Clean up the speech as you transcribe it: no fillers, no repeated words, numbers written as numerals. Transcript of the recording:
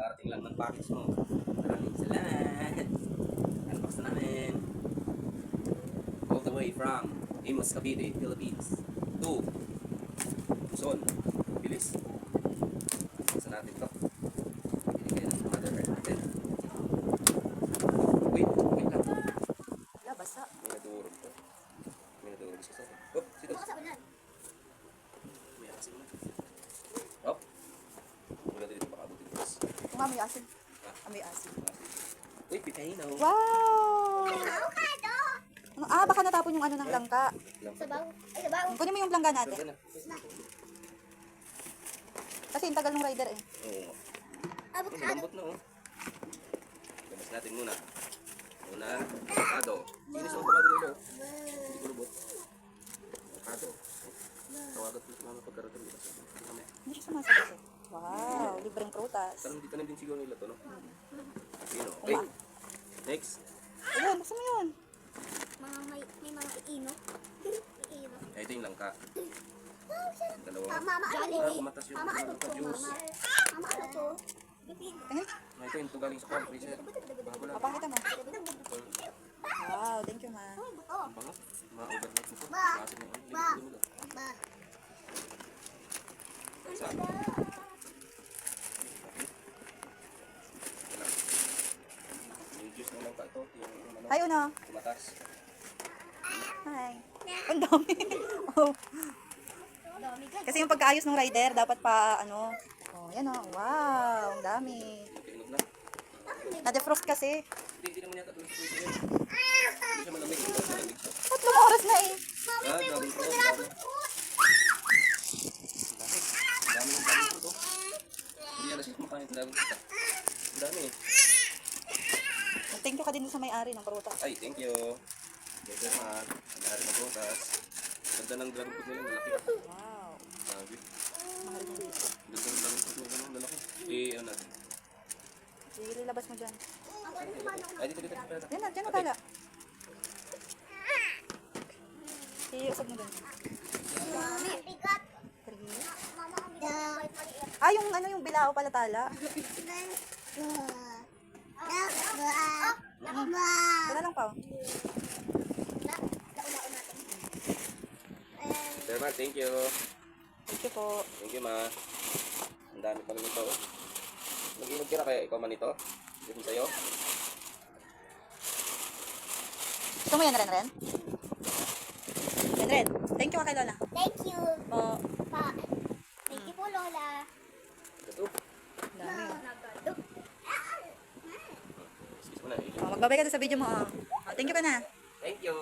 Darating lang ng package mo. Maraming salamat. Unbox na namin. All the way from Imus, Cavite, Philippines to Luzon. Bilis. Unbox na natin ito. Binigay ng Mother Earth natin. Wait lang. Wala, basa. May nadurog to. May nadurog sa sasa. Oh, sito. May asin mo. Oh. Wala dito baka abutin ko. May asin. May asin. Uy, pipino. Wow! Baka natapon yung ano ng langka. Sabaw. Ay, sabaw. Kunin mo yung langka natin. Saan na? Kasi yung tagal ng rider eh. Oo. Abot Ay, malambot na oh. Labas natin muna. Muna, avocado. Sinis ang avocado dito. Hindi ko lubot. Avocado. Tawagat ko sa mama pagkarating dito. Hindi siya sumasagot eh. Wow, libreng prutas. Parang hindi tanim din siguro nila to, no? Pino. Okay. Next. Ayun, basta mo yun. May mga iino. Iino. Ay, ito yung langka. Dalawa. Mama, ano Ah, kumatas yung Mama, ano to? juice. Mama, ano to? Tingin. Ah, ito yung galing sa farm freezer. Bago lang. Papakita mo. Wow, thank you ma. Ang bango. Ma-overnight mo to. Ba. Kasi mo. Ba. Ba. Saan? Yung juice ng langka ito. Yung ano, Hi, Uno. kumatas. Hi. Ang dami. Oh. Kasi yung pagkaayos ng rider, dapat pa, ano. Oh, yan oh. Wow, ang dami. Kainog na. Na-defrost kasi. Hindi naman yata ito yung freezer yun. Hindi siya malamig. Hindi siya malamig siya. 3 oras na eh. Ah, grabe ito. Grabe. Ang dami ng dami ito. Hindi alas yung kumakain. Ang dami ito. Ang dami eh. Thank you ka din sa may-ari ng prutas. Ay, thank you. Thank you ma. Ang ari ng prutas. Ganda ng dragon fruit nila. Lalaki. Wow. Sabi. Mahal mo dito. Ganda ng dragon fruit nila. Lalaki. Eh, ano natin? Sige, labas mo dyan. Ay, dito. Yan na, dyan na tala. Iusap mo dyan. Bigat. Ah, yung ano, yung bilao pala tala. Wala lang pa. Oh. Sir Ma, thank you. Thank you po. Thank you ma. Ang dami pala nito. Mag-inog ka kaya ikaw man ito? Dito sa'yo? Gusto mo yan, Ren? Ren, thank you ka kay Lola. Thank you. Po. Pa. Thank you po, Lola. Ito. Dami. Nagado. Excuse mo na. Oh, magbabay ka na sa video mo. Oh. Oh, thank you ka na. Thank you.